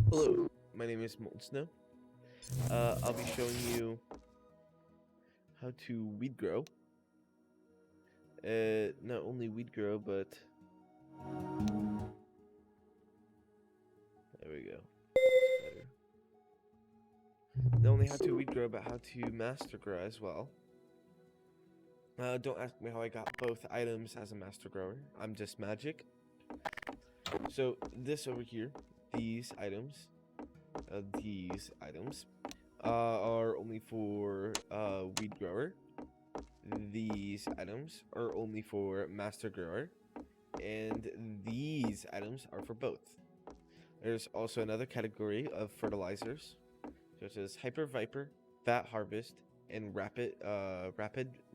Hello, my name is Molten Snow. I'll be showing you how to weed grow. Not only weed grow, but there we go. Better. Not only how to weed grow, but how to master grow as well. Don't ask me how I got both items as a master grower. I'm just magic. So this over here, these items, are only for weed grower. These items are only for master grower, and these items are for both. There's also another category of fertilizers, such as Hyper Viper, Fat Harvest, and Rapid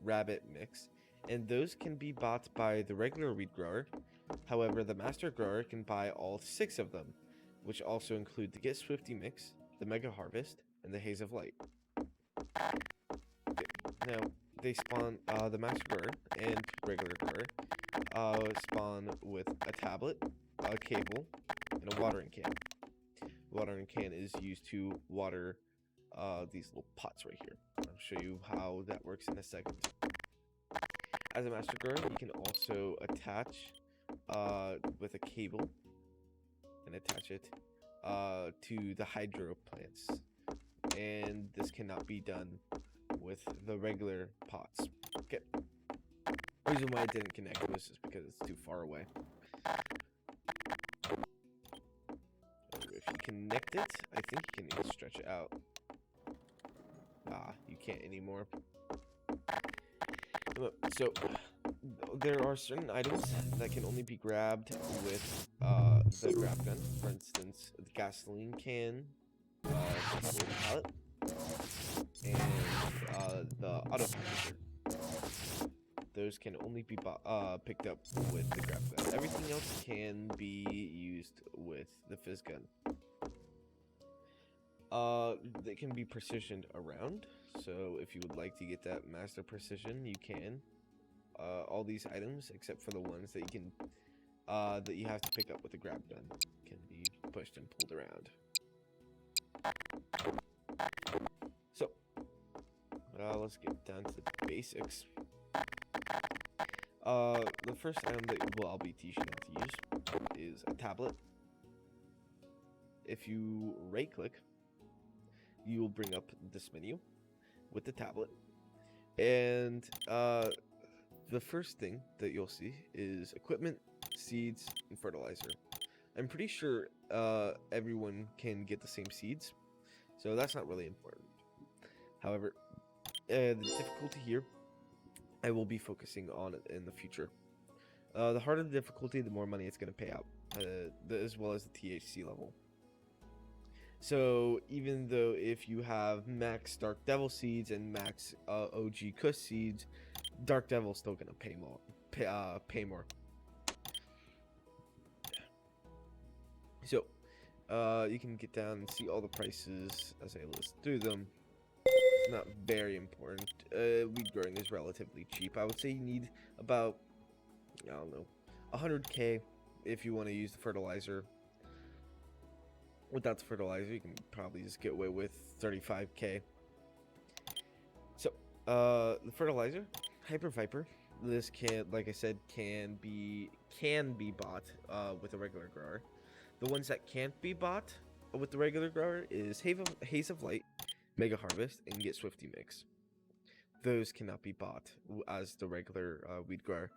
Rabbit Mix, and those can be bought by the regular weed grower. However, the master grower can buy all 6 of them, which also include the Get Swifty Mix, the Mega Harvest, and the Haze of Light. Now, they spawn, the master grower and regular grower spawn with a tablet, a cable, and a watering can. The watering can is used to water these little pots right here. I'll show you how that works in a second. As a master grower, you can also attach with a cable and attach it to the hydro plants, and this cannot be done with the regular pots. Okay. The reason why it didn't connect was just because it's too far away. If you connect it, I think you can even stretch it out. You can't anymore. So, there are certain items that can only be grabbed with the grab gun. For instance, the gasoline can, the pallet, and the auto packager. Those can only be picked up with the grab gun. Everything else can be used with the fizz gun. They can be precisioned around, so if you would like to get that master precision, you can. All these items, except for the ones that you can, that you have to pick up with the grab gun, can be pushed and pulled around. So, let's get down to the basics. The first item that I'll be teaching you how to use is a tablet. If you right-click, you will bring up this menu with the tablet, and the first thing that you'll see is equipment, seeds, and fertilizer. I'm pretty sure everyone can get the same seeds, so that's not really important. However, the difficulty here, I will be focusing on it in the future. The harder the difficulty, the more money it's going to pay out, as well as the THC level. So even though if you have max Dark Devil seeds and max OG Kush seeds, Dark Devil's still gonna pay more. Pay more. So you can get down and see all the prices as I list through them. It's not very important. Weed growing is relatively cheap. I would say you need about, I don't know, 100k if you want to use the fertilizer. Without the fertilizer, you can probably just get away with 35k. So, the fertilizer, Hyper Viper. This can, like I said, can be bought with a regular grower. The ones that can't be bought with the regular grower is Haze of Light, Mega Harvest, and Get Swifty Mix. Those cannot be bought as the regular weed grower.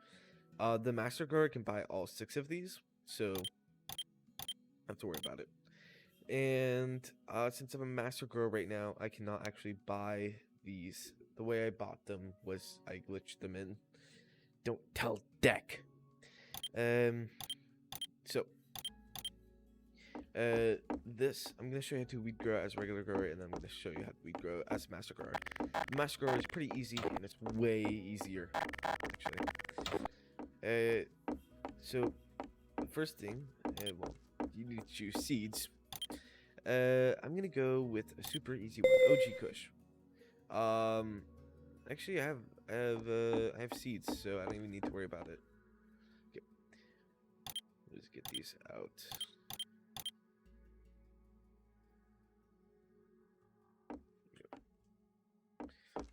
The master grower can buy all 6 of these, so don't have to worry about it. And since I'm a master grower right now, I cannot actually buy these. The way I bought them was I glitched them in. Don't tell Deck. So this I'm gonna show you how to weed grow as a regular grower, and then I'm gonna show you how to weed grow as a master grower. The master grower is pretty easy, and it's way easier actually. So the first thing, well, you need to choose seeds. I'm gonna go with a super easy one, OG Kush. Actually, I have seeds, so I don't even need to worry about it. Okay, let's get these out.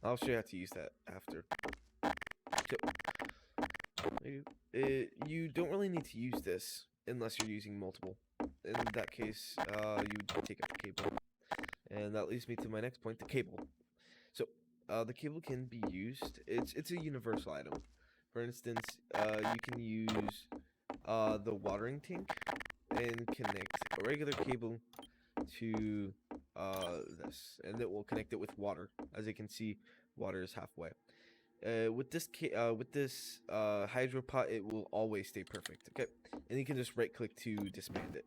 I'll show you how to use that after. So, you don't really need to use this unless you're using multiple. In that case, you would take out the cable. And that leads me to my next point, the cable. So, the cable can be used. It's a universal item. For instance, you can use the watering tank and connect a regular cable to this, and it will connect it with water. As you can see, water is halfway. With this hydro pot, it will always stay perfect. Okay, and you can just right click to disband it,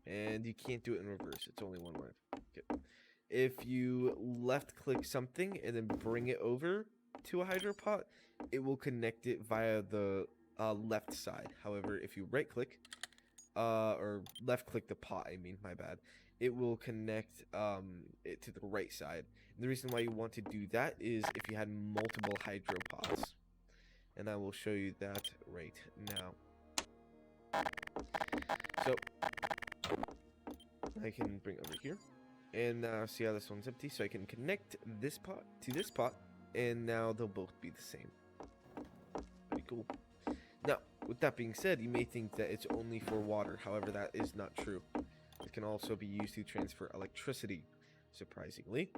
and you can't do it in reverse. It's only one word. Okay. If you left click something and then bring it over to a hydro pot, it will connect it via the left side. However, if you right click, or left click the pot, I mean, my bad, it will connect it to the right side. And the reason why you want to do that is if you had multiple hydro pots. And I will show you that right now. So, I can bring it over here. And now see how this one's empty, so I can connect this pot to this pot, and now they'll both be the same. Pretty cool. Now, with that being said, you may think that it's only for water. However, that is not true. It can also be used to transfer electricity, surprisingly.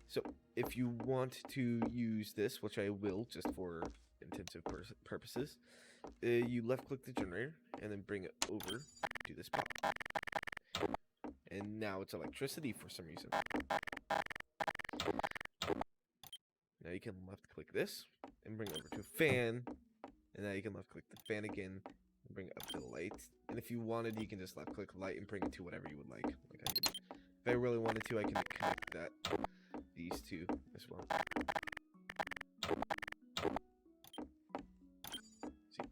So, if you want to use this, which I will just for intensive purposes, you left-click the generator and then bring it over to this pot. And now it's electricity for some reason. Now you can left-click this and bring it over to a fan. And now you can left-click the fan again and bring it up to the light. And if you wanted, you can just left-click light and bring it to whatever you would like. If I really wanted to, I can connect these two as well. See,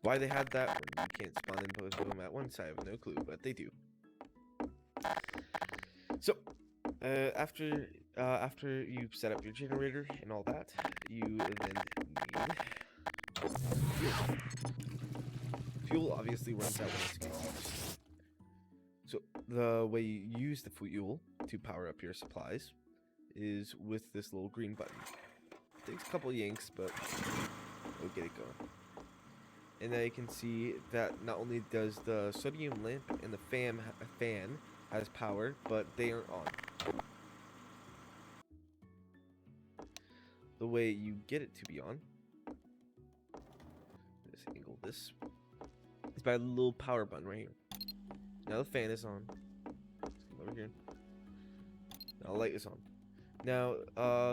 why they had that? You can't spawn in both of them at once. I have no clue, but they do. So, after you've set up your generator and all that, you then need fuel. Fuel obviously runs out when it's used. So the way you use the fuel to power up your supplies is with this little green button. It takes a couple yanks, but we'll get it going. And now you can see that not only does the sodium lamp and the fan has power, but they aren't on. The way you get it to be on, just angle this, is by the little power button right here. Now the fan is on. Let's come over here. Now the light is on. Now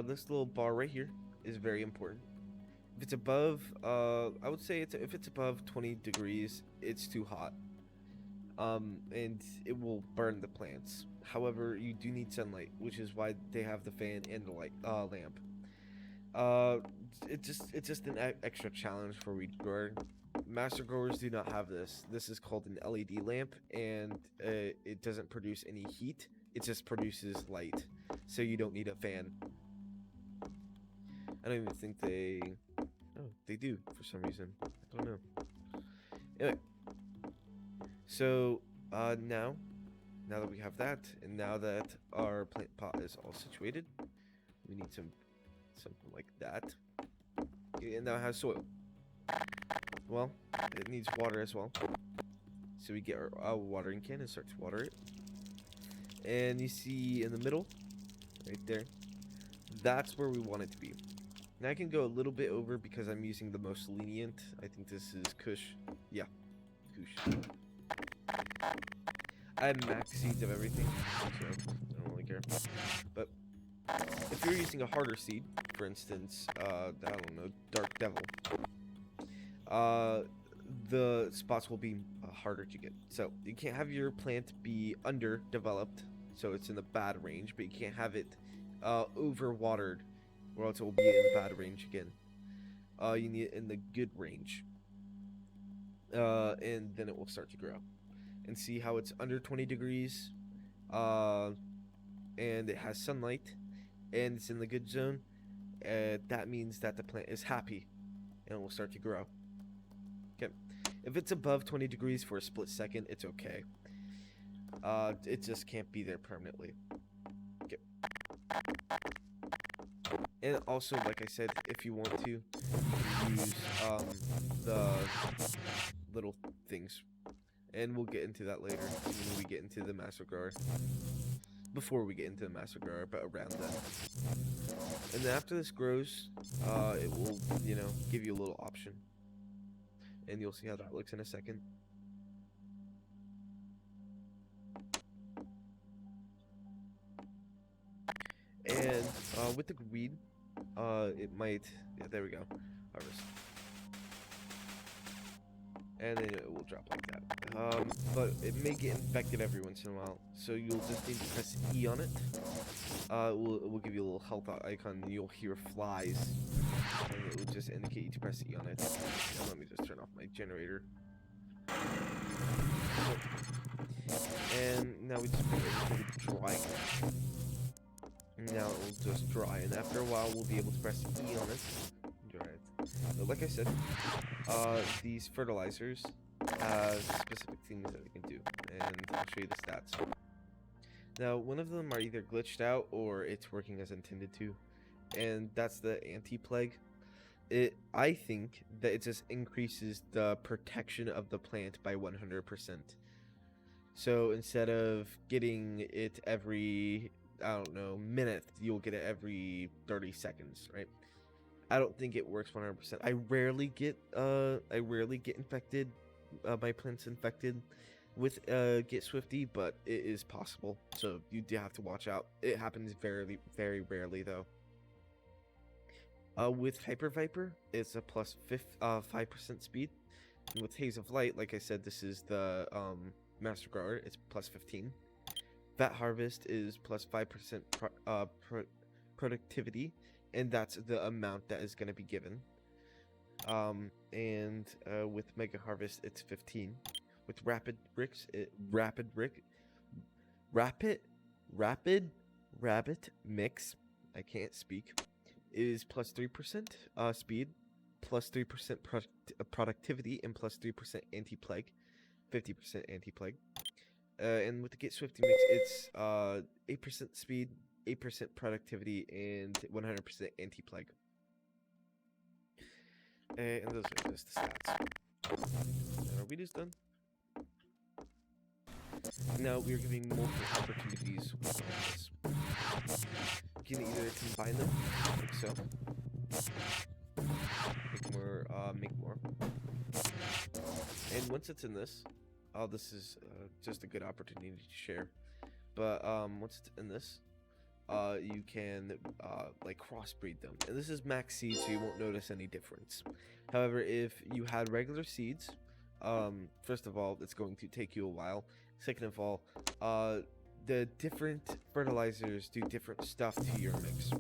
this little bar right here is very important. If it's above, I would say if it's above 20 degrees, it's too hot. And it will burn the plants. However, you do need sunlight, which is why they have the fan and the lamp. It's just an extra challenge for weed grower. Master growers do not have this. This is called an LED lamp, and it doesn't produce any heat. It just produces light, so you don't need a fan. I don't even think they... Oh, they do for some reason. I don't know. Anyway. So, now that we have that, and now that our plant pot is all situated, we need something like that. Okay, and now it has soil. Well, it needs water as well. So we get our watering can and start to water it. And you see in the middle, right there, that's where we want it to be. Now I can go a little bit over because I'm using the most lenient. I think this is Kush. Yeah, Kush. I have max seeds of everything, so I don't really care. But if you're using a harder seed, for instance, I don't know, Dark Devil, the spots will be harder to get. So you can't have your plant be underdeveloped, so it's in the bad range, but you can't have it overwatered, or else it will be in the bad range again. You need it in the good range, and then it will start to grow. And see how it's under 20 degrees, and it has sunlight, and it's in the good zone. That means that the plant is happy, and it will start to grow. Okay, if it's above 20 degrees for a split second, it's okay. It just can't be there permanently. Okay. And also, like I said, if you want to, you can use the little things. And we'll get into that later when we get into the massacre. Before we get into the massacre, but around then. And then after this grows, it will, you know, give you a little option. And you'll see how that looks in a second. And with the weed, it might, yeah, there we go, harvest. And then it will drop like that. But it may get infected every once in a while, so you'll just need to press E on it. It will give you a little health icon, and you'll hear flies, and it will just indicate you to press E on it. And let me just turn off my generator. And now we just put everything dry. Now it will just dry, and after a while we'll be able to press E on it. Dry it. But like I said, these fertilizers have specific things that they can do, and I'll show you the stats. Now, one of them are either glitched out or it's working as intended to, and that's the anti-plague. I think that it just increases the protection of the plant by 100%. So instead of getting it every, I don't know, minute, you'll get it every 30 seconds, right? I don't think it works 100%. I rarely get infected, my plants infected with Get Swifty, but it is possible. So you do have to watch out. It happens very, very rarely though. With Hyper Viper, it's a plus 5% speed. And with Haze of Light, like I said, this is the Master Grower. It's plus 15. Vat Harvest is plus 5% productivity, and that's the amount that is going to be given. With Mega Harvest, it's 15. With Rapid Rabbit Mix, I can't speak, is plus 3% speed, plus 3% productivity, and plus 3% anti-plague, 50% anti-plague. And with the Get Swifty Mix, it's 8% speed, 8% productivity, and 100% anti-plague. And those are just the stats. And our weed is done. Now we're giving multiple opportunities with all this. You can either combine them, like so. Make more. And once it's in this, this is just a good opportunity to share. But once it's in this, you can like crossbreed them. And this is max seed, so you won't notice any difference. However, if you had regular seeds, first of all, it's going to take you a while. Second of all, the different fertilizers do different stuff to your mix.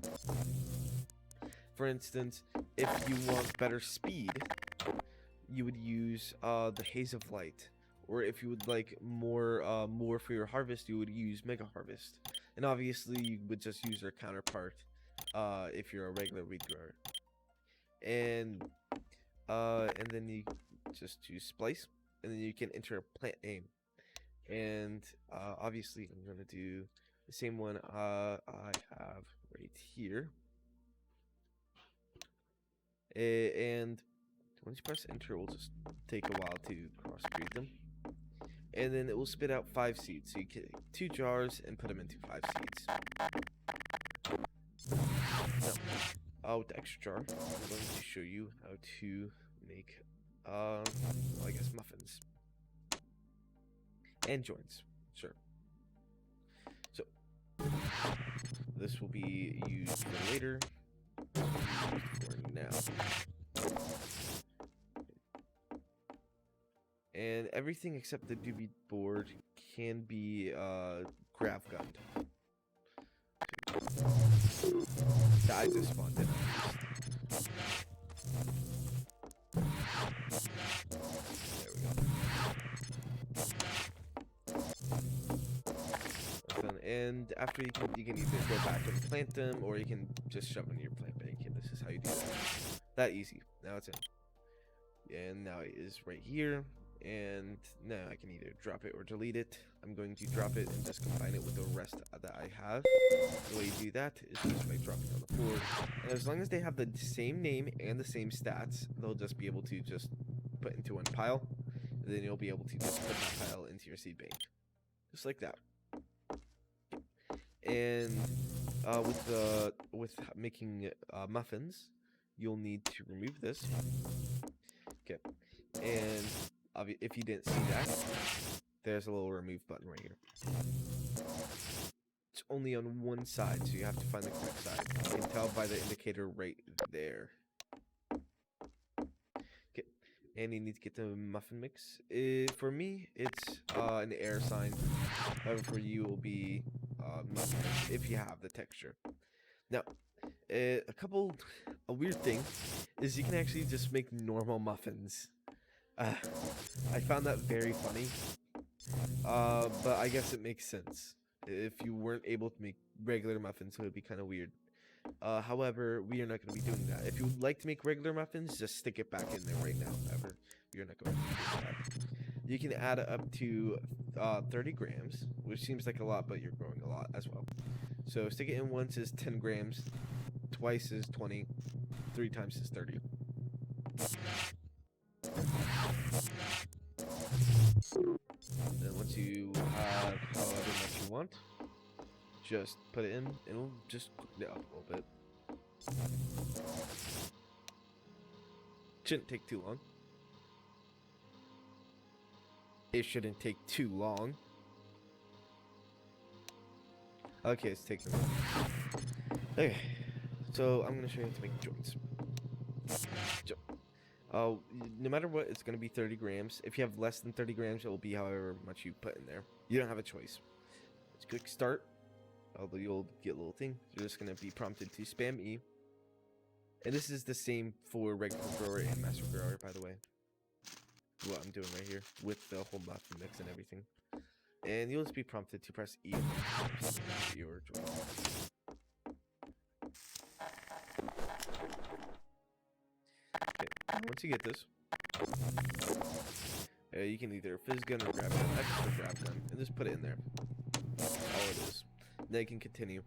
For instance, if you want better speed, you would use the Haze of Light. Or if you would like more for your harvest, you would use Mega Harvest. And obviously, you would just use their counterpart if you're a regular weed grower. And then you just choose Splice, and then you can enter a plant name. And obviously, I'm gonna do the same one I have right here. And once you press enter, it will just take a while to crossbreed them. And then it will spit out 5 seeds. So you get 2 jars and put them into 5 seeds. Now, with the extra jar, I'm going to show you how to make, well, I guess muffins. And joints, sure. So, this will be used for later. For now. And everything except the doobie board can be grav gunned. I just spawned in. There we go. That's done. And after you can either go back and plant them, or you can just shove them in your plant bank. And this is how you do that. That easy. Now it's in. And now it is right here. And now I can either drop it or delete it. I'm going to drop it and just combine it with the rest that I have. The way you do that is just by dropping it on the floor. And as long as they have the same name and the same stats, they'll just be able to just put into one pile. And then you'll be able to just put that pile into your seed bank. Just like that. And with making muffins, you'll need to remove this. Okay. And if you didn't see that, there's a little remove button right here. It's only on one side, so you have to find the correct side. You can tell by the indicator right there. Okay, and you need to get the muffin mix. For me, it's an air sign. However, for you, it will be muffin mix if you have the texture. Now, a weird thing is you can actually just make normal muffins. I found that very funny, but I guess it makes sense. If you weren't able to make regular muffins, it would be kind of weird. However, we are not going to be doing that. If you would like to make regular muffins, just stick it back in there right now. However, we are not going to be doing that. You can add up to 30 grams, which seems like a lot, but you're growing a lot as well. So stick it in once is 10 grams, twice is 20, 3 times is 30. Then once you have however much you want, just put it in, and it'll just cook it up a little bit. Shouldn't take too long. It shouldn't take too long. Okay, it's taking long. Okay, so I'm gonna show you how to make joints. No matter what, it's going to be 30 grams. If you have less than 30 grams, it will be however much you put in there. You don't have a choice. Let's click start. Although you'll get a little thing. You're just going to be prompted to spam E. And this is the same for regular grower and master grower, by the way. What I'm doing right here with the whole muffin mix and everything. And you'll just be prompted to press E for your joint. Once you get this, you can either fizz gun or grab gun. I just grab gun and just put it in there. That's all it is. Then you can continue.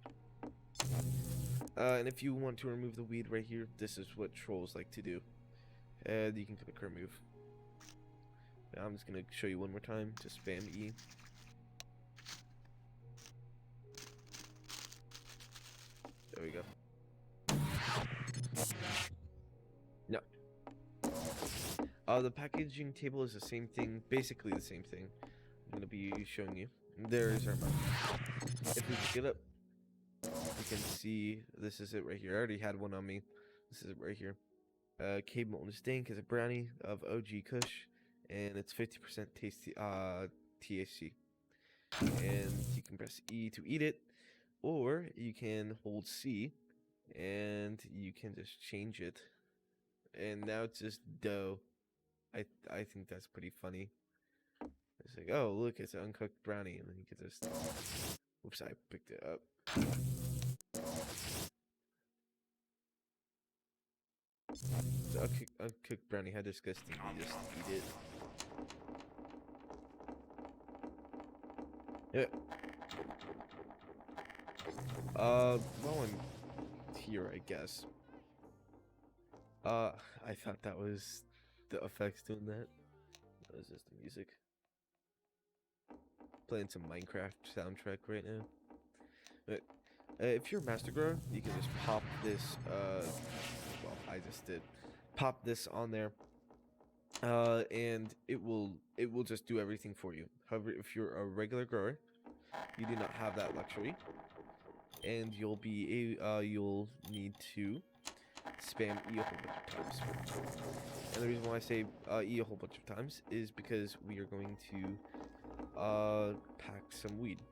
And if you want to remove the weed right here, this is what trolls like to do. And you can click remove. Now I'm just gonna show you one more time. Just spam E. There we go. No. The packaging table is the same thing, basically the same thing. I'm going to be showing you. There's our muffin. If we pick it up, you can see this is it right here. I already had one on me. This is it right here. Cave Molten Stink is a brownie of OG Kush, and it's 50% tasty THC. And you can press E to eat it, or you can hold C, and you can just change it. And now it's just dough. I think that's pretty funny. It's like, oh, look, it's an uncooked brownie. And then you can just... Whoops, I picked it up. The uncooked brownie, how disgusting. You just eat it. Yeah. While I'm here, I guess. I thought that was the effects doing that. That was just the music. Playing some Minecraft soundtrack right now. But if you're a master grower, you can just pop this. Well, I just did. Pop this on there, and it will just do everything for you. However, if you're a regular grower, you do not have that luxury, and you'll need to spam E a whole bunch of times. And the reason why I say E a whole bunch of times is because we are going to pack some weed.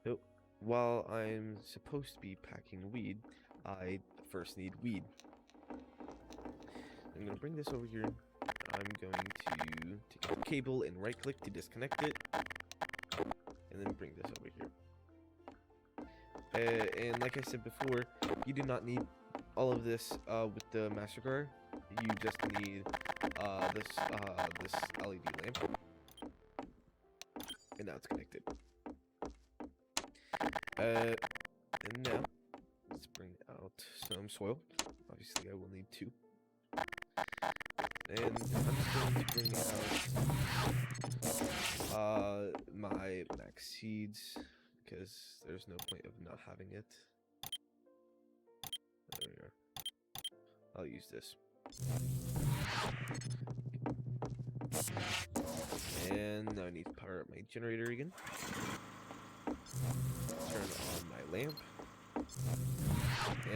So while I'm supposed to be packing weed, I first need weed. I'm going to bring this over here. I'm going to take a cable and right click to disconnect it. And then bring this over here. And like I said before, you do not need all of this with the master grower. you just need this LED lamp, and now it's connected. And now let's bring out some soil. Obviously, I will need 2. And I'm just going to bring out my max seeds, because there's no point of not having it. There we are. I'll use this. And now I need to power up my generator again. Turn on my lamp.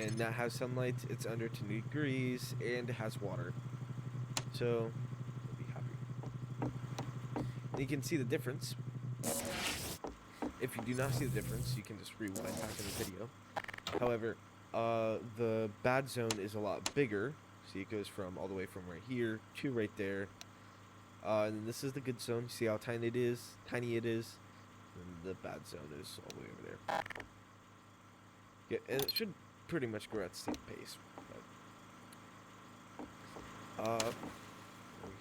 And that has sunlight, it's under 2 degrees, and it has water. So, I'll be happy. And you can see the difference. If you do not see the difference, you can just rewind back in the video. However, the bad zone is a lot bigger. See, it goes from all the way from right here to right there. And then this is the good zone. See how tiny it is? And the bad zone is all the way over there. Yeah, and it should pretty much grow at the same pace. But, there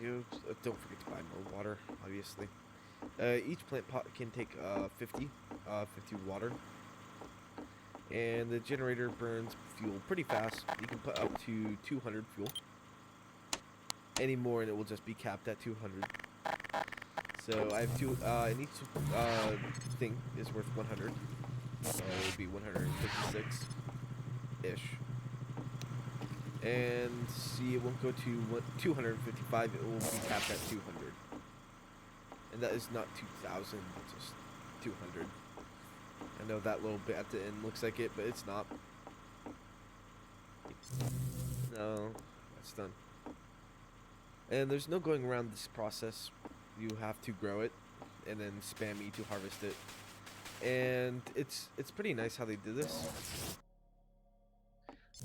we go. Don't forget to buy more water, obviously. Each plant pot can take 50 water. And the generator burns fuel pretty fast. You can put up to 200 fuel. Any more and it will just be capped at 200. So I have 2, and each thing is worth 100. So it would be 156-ish. And see, it won't go to 255, it will be capped at 200. And that is not 2,000, that's just 200. I know that little bit at the end looks like it, but it's not. No, that's done. And there's no going around this process. You have to grow it, and then spam E to harvest it. And it's pretty nice how they did this.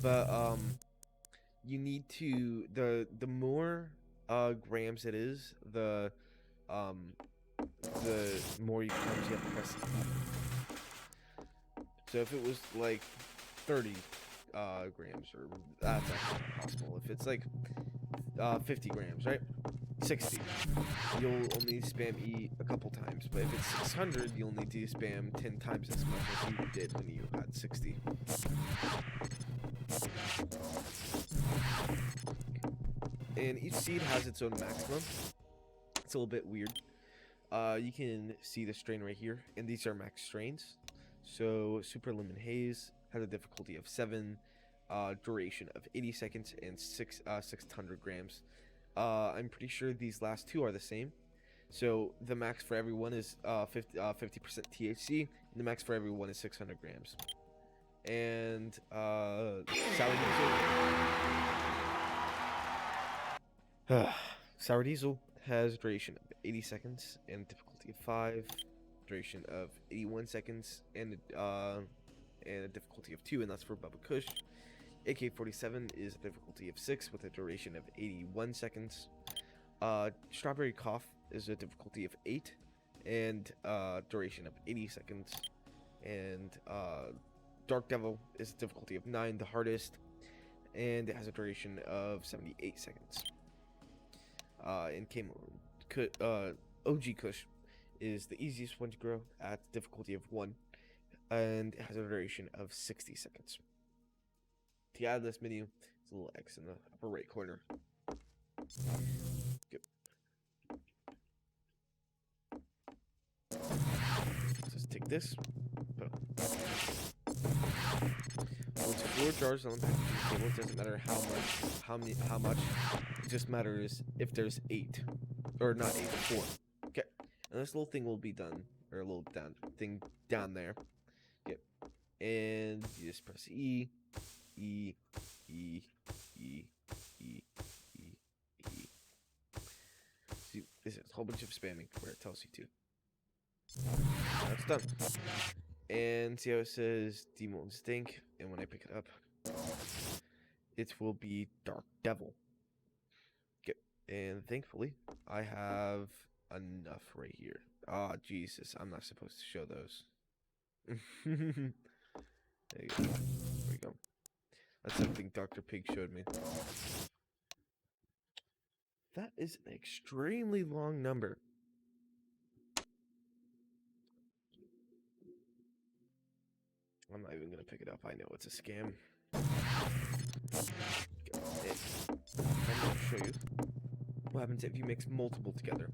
But you need to the more grams it is, the more times you have to press E. So if it was like 30 grams, or that's actually not possible. If it's like 50 grams, right? 60. You'll only spam E a couple times, but if it's 600, you'll need to spam 10 times as much as you did when you had 60. And each seed has its own maximum. It's a little bit weird. You can see the strain right here, and these are max strains. So Super Lemon Haze has a difficulty of 7, duration of 80 seconds, and 600 grams. I'm pretty sure these last 2 are the same. So the max for everyone is 50% THC, and the max for everyone is 600 grams. And Sour Diesel. Sour Diesel has a duration of 80 seconds and difficulty of 5, duration of 81 seconds, and a difficulty of 2, and that's for Bubba Kush. AK-47 is a difficulty of 6 with a duration of 81 seconds. Strawberry Cough is a difficulty of 8 and duration of 80 seconds. And Dark Devil is a difficulty of 9, the hardest, and it has a duration of 78 seconds. And OG Kush is the easiest one to grow at difficulty of 1, and it has a duration of 60 seconds. To add this menu, it's a little X in the upper right corner. Good. Just take this, put it. Once 4 jars on the packaging table, it doesn't matter how much. It just matters if there's 8, or not 8, but 4. Okay, and this little thing will be done, or a little thing down there. Okay, and you just press E. E, E, E, E, E, E. See, this is a whole bunch of spamming where it tells you to. That's done. And see how it says Demon Stink, and when I pick it up, it will be Dark Devil. Okay, and thankfully, I have enough right here. Ah, oh, Jesus, I'm not supposed to show those. There you go. There we go. That's something Dr. Pig showed me. That is an extremely long number. I'm not even gonna pick it up. I know it's a scam. I'm gonna show you what happens if you mix multiple together.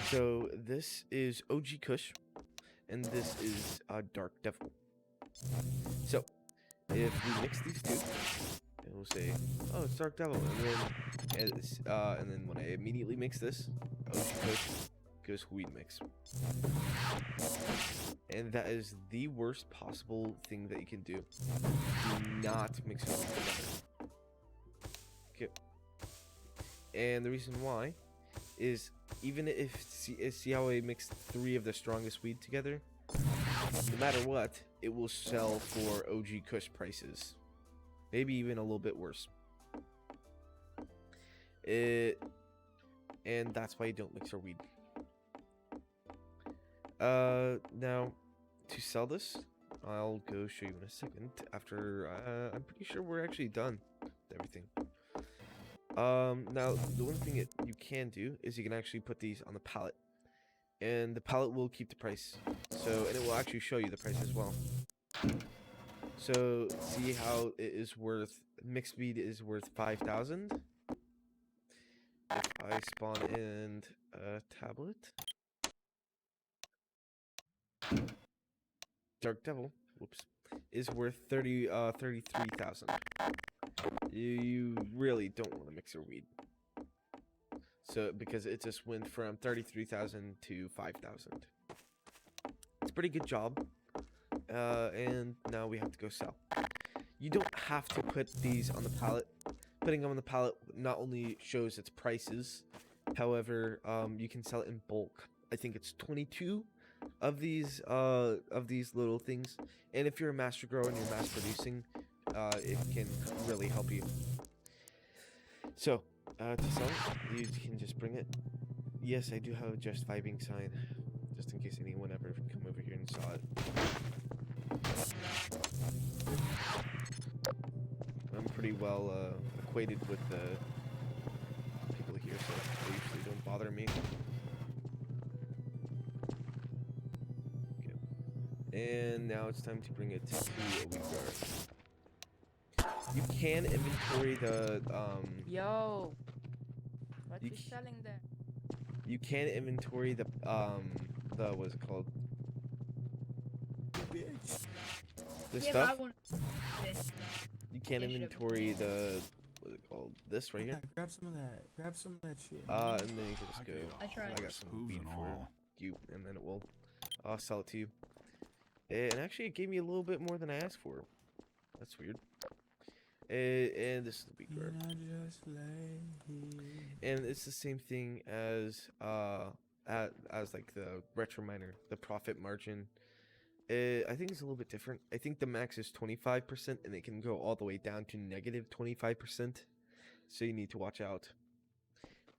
So this is OG Kush, and this is Dark Devil. So if we mix these two, it will say, "Oh, it's Dark Devil," and then when I immediately mix this, OG Kush goes weed mix. And that is the worst possible thing that you can do. Do not mix your weed together. Okay. And the reason why is even if see how I mixed 3 of the strongest weed together, no matter what, it will sell for OG Kush prices. Maybe even a little bit worse. And that's why you don't mix your weed. Now, to sell this, I'll go show you in a second after, I'm pretty sure we're actually done with everything. Now, the one thing that you can do is you can actually put these on the pallet, and the pallet will keep the price, and it will actually show you the price as well. So, see how it is worth, mixed weed is worth 5,000. If I spawn in a tablet, Dark Devil, whoops, is worth 33,000. You really don't want to mix your weed. So, because it just went from 33,000 to 5,000. It's a pretty good job. And now we have to go sell. You don't have to put these on the pallet. Putting them on the pallet not only shows its prices, however, you can sell it in bulk. I think it's 22 of these little things. And if you're a master grower and you're mass producing, it can really help you. So, to sell it, you can just bring it. Yes, I do have a just vibing sign, just in case anyone ever come over here and saw it. I'm pretty well acquainted with the people here, so they usually don't bother me. Okay. And now it's time to bring it to a weed grower. You can inventory the Yo, what you selling there? You can inventory the what is it called? This stuff. You can inventory the what is it called? This right here. Grab some of that. Grab some of that shit. And then you can just go. I got some weed for you, and then it will sell it to you. And actually, it gave me a little bit more than I asked for. That's weird. And this is the weed grower. And it's the same thing as like the retro miner, the profit margin. I think it's a little bit different. I think the max is 25%, and it can go all the way down to negative 25%. So you need to watch out.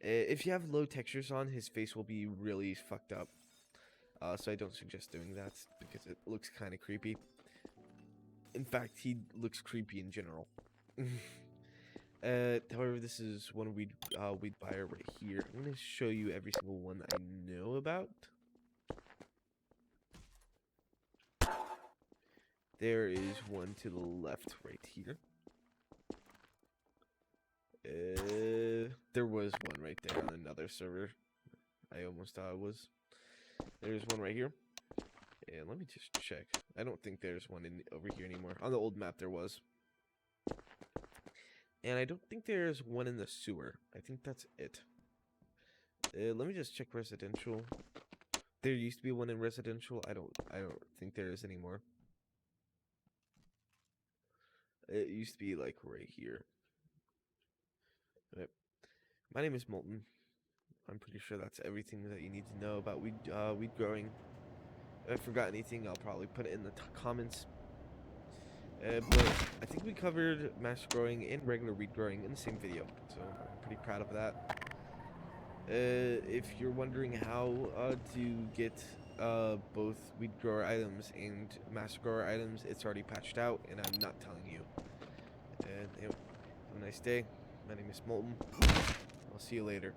If you have low textures on, his face will be really fucked up. So I don't suggest doing that because it looks kind of creepy. In fact, he looks creepy in general. However, this is one weed buyer right here. I'm going to show you every single one I know about. There is one to the left right here. There was one right there on another server. I almost thought it was. There's one right here. And let me just check. I don't think there's one over here anymore. On the old map there was. And I don't think there's one in the sewer. I think that's it. Let me just check residential. There used to be one in residential. I don't think there is anymore. It used to be like right here. Right. My name is Molten. I'm pretty sure that's everything that you need to know about weed growing. If I forgot anything, I'll probably put it in the comments. But I think we covered mass growing and regular weed growing in the same video, so I'm pretty proud of that. If you're wondering how to get both weed grower items and mass grower items, it's already patched out, and I'm not telling you. And anyway, have a nice day. My name is Molten. I'll I'll see you later.